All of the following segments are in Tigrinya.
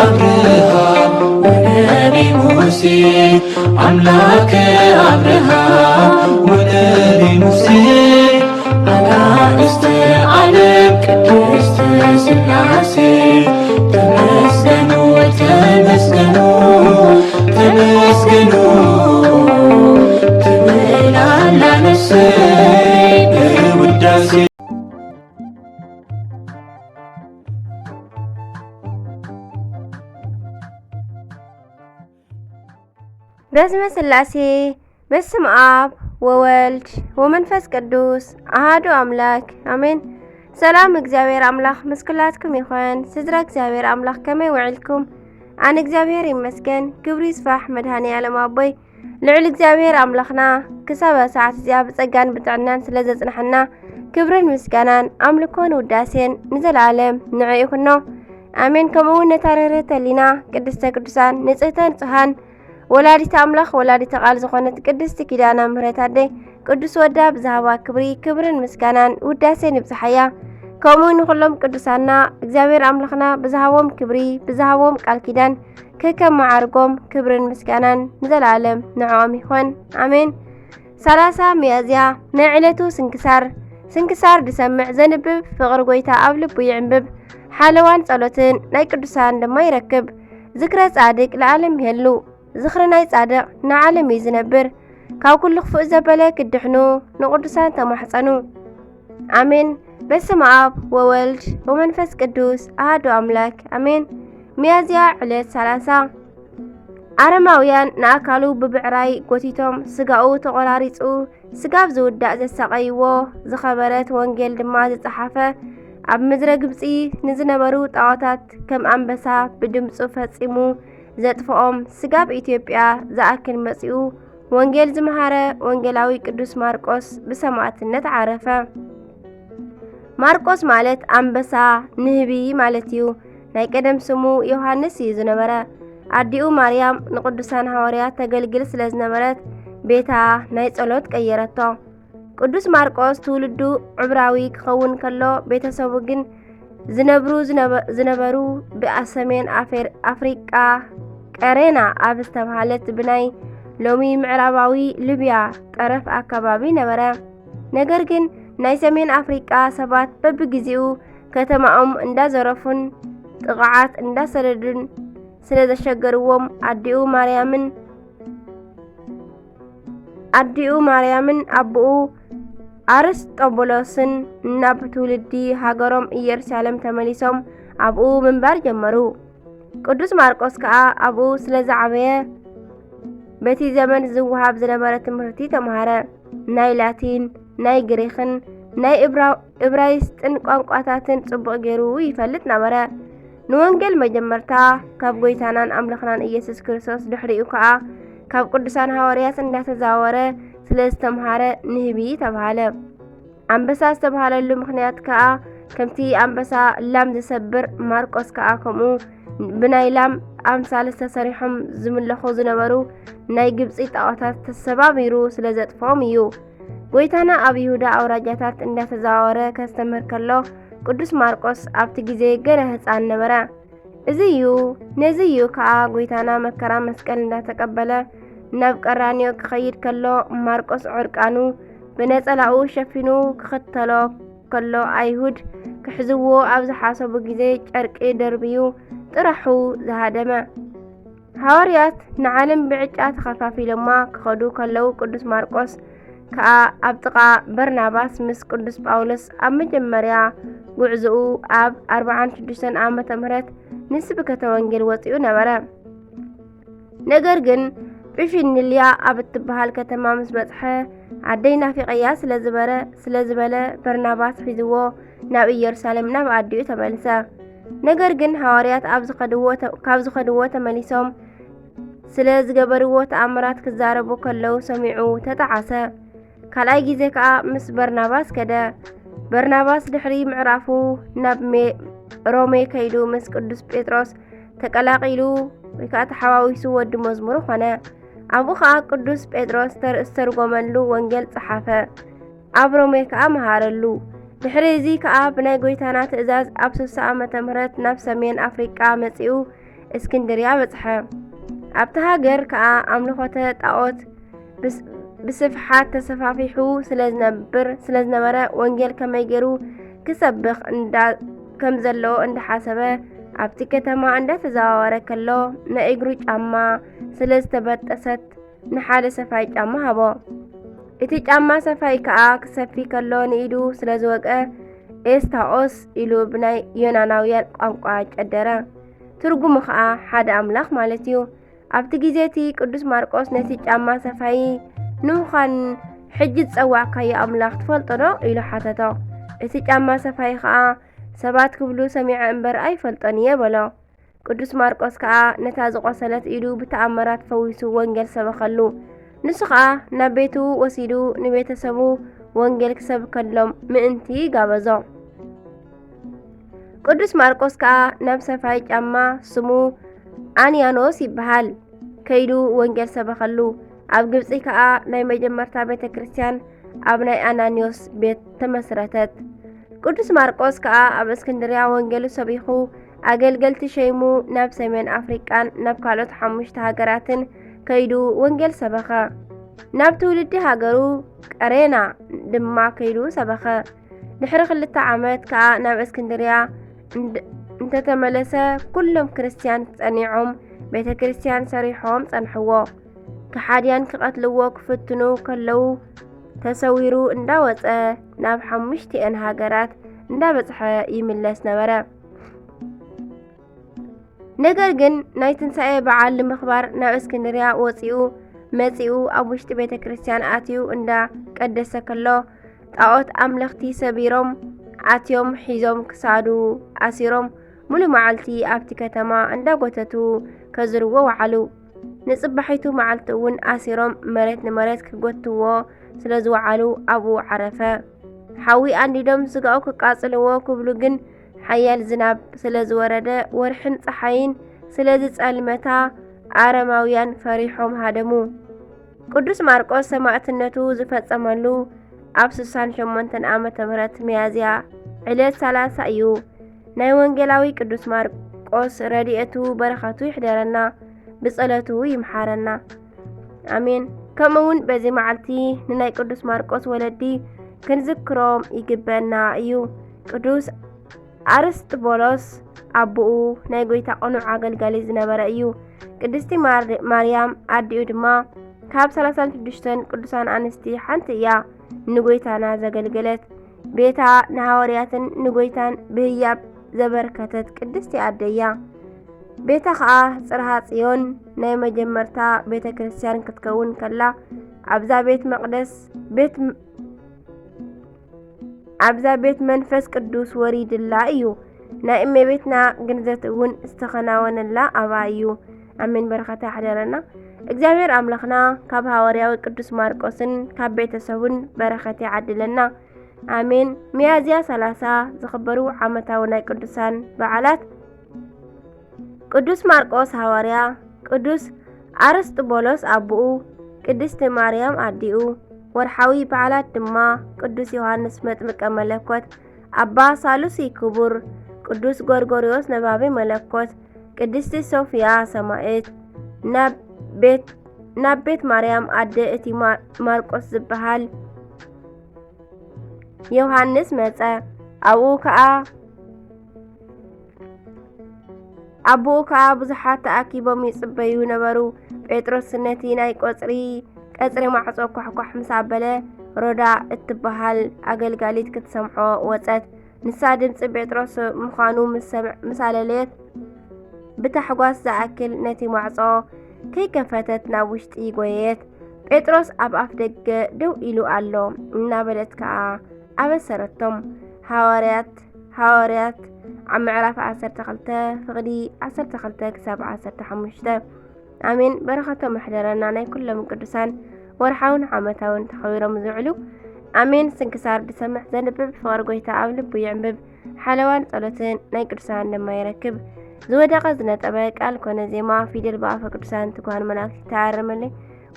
አብርሃም ወነቢ ሙሴ አምላከ አብርሃም ወነቢ ሙሴ አጋዕዝተ ዓለም ቅድስት ሥላሴ ተመስገኑ ተመስገኑ ተመስገኑ ትብላላነሰ በውዳሴ በስመ ሥላሴ በስመ አብ ወወልድ ወመንፈስ ቅዱስ አሐዱ አምላክ አሜን። ሰላም እግዚአብሔር አምላክ ምስክላትኩም ይኹን። ስድራ እግዚአብሔር አምላክ ከመይ ውዕልኩም? አነ እግዚአብሔር ይመስገን ክብሩ ይስፋሕ መድኃኔ ዓለም አቦይ ልዑል እግዚአብሔር አምላኽና ክሳብ ሰዓት እዚኣ ብጸጋን ብጥዕናን ስለ ዘጽንሐና ክብርን ምስጋናን አምልኮን ውዳሴን ንዘለዓለም ንዑ ይኹኖ አሜን። ከምኡውን ነታ ርህርህት ህሊና ቅድስተ ቅዱሳን ንጽሕተ ንጹሓን ወላዲተ አምላኽ ወላዲተ ቃል ዝኾነት ቅድስቲ ኪዳነ ምሕረት አደይ ቅዱስ ወዳ ብዛሃባ ክብርን ምስጋናን ውዳሴን ይብጽሐያ። ከምኡውን ንኹሎም ቅዱሳና እግዚአብሔር አምላኽና ብዛሃቦም ክብሪ ብዛሃቦም ቃል ኪዳን ከከም ማዕርጎም ክብርን ምስጋናን ንዘለዓለም ንዕኦም ይኹን አሜን። 30 ሚያዝያ ናይ ዕለቱ ስንክሳር ድሰምዕ ዘንብብ ፍቕሪ ጎይታ ኣብ ልቡ ይዕንብብ ሓለዋን ጸሎትን ናይ ቅዱሳን ድማ ይረክብ። ዝክረ ጻድቅ ለዓለም ይሄሉ ዝኽሪ ናይ ጻድቕ ንዓለም እዩ ዝነብር። ካብ ኩሉ ክፉእ ዘበለ ክድሕኑ ንቅዱሳን ተማሕፀኑ አሜን። በስመ አብ ወወልድ ወመንፈስ ቅዱስ አሐዱ አምላክ አሜን። ሚያዝያ ዕለት 30 አረማውያን ንኣካሉ ብብዕራይ ጎቲቶም ስጋኡ ተቆራሪጹ ስጋብ ዝውዳእ ዘሰቀይዎ ዝኸበረት ወንጌል ድማ ዝጸሓፈ ኣብ ምድረ ግብፂ ንዝነበሩ ጣዖታት ከም አንበሳ ብድምፁ ፈጺሙ ዘጥፍኦም ስጋብ ኢትዮጵያ ዝኣክል መጺኡ ወንጌል ዝመሃረ ወንጌላዊ ቅዱስ ማርቆስ ብሰማዕትነት ዓረፈ። ማርቆስ ማለት አንበሳ ንህቢ ማለት እዩ። ናይ ቀደም ስሙ ዮሐንስ እዩ ዝነበረ። ኣዲኡ ማርያም ንቅዱሳን ሐዋርያት ተገልግል ስለ ዝነበረት ቤታ ናይ ጸሎት ቀየረቶ። ቅዱስ ማርቆስ ትውልዱ ዕብራዊ ክኸውን ከሎ ቤተሰቡ ግን ዝነበሩ ብሰሜን አፍሪቃ ቀሬና ኣብ ዝተባሃለት ብናይ ሎሚ ምዕራባዊ ሊብያ ጠረፍ አካባቢ ነበረ። ነገር ግን ናይ ሰሜን አፍሪቃ ሰባት በብግዚኡ ከተማኦም እንዳዘረፉን ጥቃዓት እንዳሰደዱን ስለ ዘሸገርዎም ኣዲኡ ማርያምን አቡኡ አርስጦቡሎስን ናብ ትውልዲ ሃገሮም ኢየሩሳሌም ተመሊሶም ኣብኡ ምንባር ጀመሩ። ቅዱስ ማርቆስ ከዓ ኣብኡ ስለ ዝዓበየ በቲ ዘመን ዝወሃብ ዝነበረ ትምህርቲ ተምሃረ። ናይ ላቲን፣ ናይ ግሪክን፣ ናይ ዕብራይስጥን ቋንቋታትን ጽቡቕ ገይሩ ይፈልጥ ነበረ። ንወንጌል መጀመርታ ካብ ጎይታናን ኣምላኽናን ኢየሱስ ክርስቶስ ድሕሪኡ ከዓ ካብ ቅዱሳን ሐዋርያት እንዳተዛወረ ስለ ዝተምሃረ ንህቢ ተባሃለ። አንበሳ ዝተባሃለሉ ምክንያት ከዓ ከምቲ አንበሳ ላም ዝሰብር ማርቆስ ከዓ ከምኡ ብናይ ላም ኣምሳል ዝተሰሪሖም ዝምለኹ ዝነበሩ ናይ ግብፂ ጣዖታት ተሰባቢሩ ስለ ዘጥፎም እዩ። ጎይታና ኣብ ይሁዳ አውራጃታት እንዳተዛወረ ከስተምር ከሎ ቅዱስ ማርቆስ ኣብቲ ግዜ ገና ህፃን ነበረ። ነዚ እዩ ከዓ ጎይታና መከራ መስቀል እንዳተቀበለ ናብ ቀራንዮ ክኸይድ ከሎ ማርቆስ ዕርቃኑ ብነጸላኡ ሸፊኑ ክኽተሎ ከሎ ኣይሁድ ክሕዝዎ ኣብ ዝሓሰቡ ግዜ ጨርቂ ደርብዩ ጥራሑ ዝሃደመ። ሐዋርያት ንዓለም ብዕጫ ተኸፋፊሎማ ክኸዱ ከለው ቅዱስ ማርቆስ ከዓ ኣብ ጥቓ በርናባስ ምስ ቅዱስ ጳውሎስ ኣብ መጀመርያ ጉዕዝኡ ኣብ 46 ዓመተ ምህረት ንስብከተ ወንጌል ወፂኡ ነበረ። ነገር ግን ጵፊንልያ ኣብ እትበሃል ከተማ ምስ በጽሐ ኣደይ ናፊቀያ ስለዝበለ በርናባስ ሒዝዎ ናብ ኢየሩሳሌም ናብ ኣዲኡ ተመልሰ። ነገር ግን ሐዋርያት ካብ ዝኸድዎ ተመሊሶም ስለ ዝገበርዎ ተኣምራት ክዛረቡ ከለው ሰሚዑ ተጣዓሰ። ካልኣይ ግዜ ከዓ ምስ በርናባስ ከደ። በርናባስ ድሕሪ ምዕራፉ ናብ ሮሜ ከይዱ ምስ ቅዱስ ጴጥሮስ ተቀላቂሉ ወይ ከዓ ተሓዋዊሱ ወዲ መዝሙር ኾነ። ኣብኡ ከዓ ቅዱስ ጴጥሮስ ዝተርጎመሉ ወንጌል ጸሓፈ። ኣብ ሮሜ ከዓ መሃረሉ። ድሕሪ እዚ ከዓ ብናይ ጎይታና ትእዛዝ ኣብ 60 ዓመተ ምህረት ናብ ሰሜን አፍሪቃ መጺኡ እስክንድርያ በጽሐ። ኣብቲ ሃገር ከዓ ኣምልኾተ ጣዖት ብስፍሓት ተሰፋፊሑ ስለዝነበረ ወንጌል ከመይ ገይሩ ክሰብኽ ከም ዘለዎ እንዳሓሰበ ኣብቲ ከተማ እንዳተዘዋወረ ከሎ ናይ እግሩ ጫማ ስለዝተበጠሰት ንሓደ ሰፋይ ጫማ ሃቦ። እቲ ጫማ ሰፋይ ከዓ ክሰፊ ከሎ ንኢዱ ስለዝወቀ ኤስታኦስ ኢሉ ብናይ ዮናናውያን ቋንቋ ጨደረ። ትርጉሙ ከዓ ሓደ ኣምላኽ ማለት እዩ። ኣብቲ ግዜ እቲ ቅዱስ ማርቆስ ነቲ ጫማ ሰፋይ ንምዃን ሕጂ ዝፀዋዕካዮ ኣምላኽ ትፈልጦ ዶ ኢሉ ሓተቶ። እቲ ጫማ ሰፋይ ከዓ ሰባት ክብሉ ሰሚዐ እምበር ኣይፈልጦን እየ በሎ። ቅዱስ ማርቆስ ከዓ ነታ ዝቆሰለት ኢዱ ብተኣምራት ፈዊሱ ወንጌል ሰበኸሉ። ንሱ ከዓ ናብ ቤቱ ወሲዱ ንቤተሰቡ ወንጌል ክሰብከሎም ምእንቲ ጋበዞ። ቅዱስ ማርቆስ ከዓ ናብ ሰፋይ ጫማ ስሙ አንያኖስ ይበሃል ከይዱ ወንጌል ሰበኸሉ። ኣብ ግብፂ ከዓ ናይ መጀመርታ ቤተ ክርስቲያን ኣብ ናይ አናኒዮስ ቤት ተመስረተት። ቅዱስ ማርቆስ ከዓ ኣብ እስክንድርያ ወንጌሉ ሰቢኹ ኣገልገልቲ ሸይሙ ናብ ሰሜን ኣፍሪቃን ናብ ካልኦት 5 ሃገራትን ከይዱ ወንጌል ሰበኸ። ናብ ትውልዲ ሃገሩ ቀሬና ድማ ከይዱ ሰበኸ። ድሕሪ 2 ዓመት ከዓ ናብ እስክንድርያ እንተተመለሰ ኩሎም ክርስቲያን ጸኒዖም ቤተ ክርስቲያን ሰሪሖም ጸንሕዎ። ከሓድያን ክቐትልዎ ክፍትኑ ከለው ተሰዊሩ እንዳወፀ ናብ 5 ሃገራት እንዳበጽሐ ይምለስ ነበረ። ነገር ግን ናይ ትንሣኤ በዓል ንምኽባር ናብ እስክንድርያ መጺኡ ኣብ ውሽጢ ቤተ ክርስቲያን ኣትዩ እንዳቀደሰ ከሎ ጣዖት ኣምለኽቲ ሰቢሮም ኣትዮም ሒዞም ክሳዱ ኣሲሮም ሙሉእ መዓልቲ ኣብቲ ከተማ እንዳጎተቱ ከዝርዎ ወዓሉ። ንጽባሒቱ መዓልቲ እውን ኣሲሮም መሬት ንመሬት ክጎትዎ ስለዝወዓሉ ኣብኡ ዓረፈ። ሓዊ ኣንዲዶም ስጋኡ ክቃጽልዎ ክብሉ ግን ሓያል ዝናብ ስለዝወረደ ወርሕን ፀሓይን ስለዝጸልመታ ኣረማውያን ፈሪሖም ሃደሙ። ቅዱስ ማርቆስ ሰማዕትነቱ ዝፈጸመሉ ኣብ 68 ዓመተ ምህረት ሚያዝያ ዕለት 30 እዩ። ናይ ወንጌላዊ ቅዱስ ማርቆስ ረድኤቱ በረኸቱ ይሕደረና፣ ብጸሎቱ ይምሓረና ኣሜን። ከምኡውን በዚ መዓልቲ ንናይ ቅዱስ ማርቆስ ወለዲ ክንዝክሮም ይግበአና እዩ። ቅዱስ አርስጥቦሎስ ኣቦኡ ናይ ጎይታ ቆኑዕ ኣገልጋሊ ዝነበረ እዩ። ቅድስቲ ማርያም ኣዲኡ ድማ ካብ 36 ቅዱሳን ኣንስቲ ሓንቲ እያ ንጎይታና ዘገልገለት። ቤታ ንሃዋርያትን ንጎይታን ብህያብ ዘበርከተት ቅድስቲ ኣደያ። ቤታ ከዓ ጽርሐ ጽዮን ናይ መጀመርታ ቤተ ክርስቲያን ክትከውን ከላ ኣብዛ ቤት መንፈስ ቅዱስ ወሪድላ እዩ። ናይ እመቤትና ግንዘት እውን ዝተኸናወነላ ኣባ እዩ። ኣሜን። በረኸታ ይሕደረና እግዚአብሔር ኣምላኽና ካብ ሃዋርያዊ ቅዱስ ማርቆስን ካብ ቤተሰቡን በረኸት ይዓድለና ኣሜን። ሚያዝያ 30 ዝኽበሩ ዓመታዊ ናይ ቅዱሳን በዓላት ቅዱስ ማርቆስ ሃዋርያ፣ ቅዱስ አርስጥቦሎስ ኣቦኡ፣ ቅድስቲ ማርያም ኣዲኡ። ወርሓዊ በዓላት ድማ ቅዱስ ዮሐንስ መጥምቀ መለኮት፣ ኣባ ሳሉሲ ክቡር፣ ቅዱስ ጎርጎርዮስ ነባቤ መለኮት፣ ቅድስቲ ሶፊያ ሰማዕት፣ ናብ ቤት ማርያም ኣደ እቲ ማርቆስ ዝበሃል ዮሐንስ መጸ። ኣቦኡ ከዓ ብዙሓት ተኣኪቦም ይጽበዩ ነበሩ። ጴጥሮስ ነቲ ናይ ቀጽሪ ማዕጾ ኳሕኳሕ ምስ ኣበለ ሮዳ እትበሃል ኣገልጋሊት ክትሰምዖ ወጸት። ንሳ ድምፂ ጴጥሮስ ምዃኑ ምስ ኣለለየት ብታሕጓስ ዝኣክል ነቲ ማዕጾ ከይከፈተት ናብ ውሽጢ ጎየት። ጴጥሮስ ኣብ ኣፍ ደገ ደው ኢሉ ኣሎ እናበለት ከዓ ኣበሰረቶም። ሃዋርያት ኣብ ምዕራፍ 12 ፍቕዲ 12 ክሳብ 15 ኣሜን። በረኸቶም መሕደረና ናይ ኩሎም ቅዱሳን ወርሓውን ዓመታውን ተኸቢሮም ዝውዕሉ ኣሜን። ስንክሳር ድሰምዕ ዘንብብ ፍቕሪ ጎይታ ኣብ ልቡ ይዕንብብ። ሓለዋን ጸሎትን ናይ ቅዱሳን ድማ ይረክብ። ዝወደቐ ዝነጠበ ቃል ኮነ ዜማ ፊደል በኣፈ ቅዱሳን ትጓን መላእክቲ ተዓረመለይ።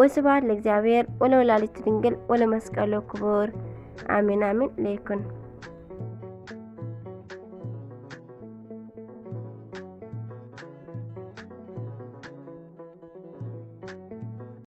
ወስብሐት ለእግዚአብሔር ወለወላዲቱ ድንግል ወለመስቀሉ ክቡር አሜን አሜን ለይኩን።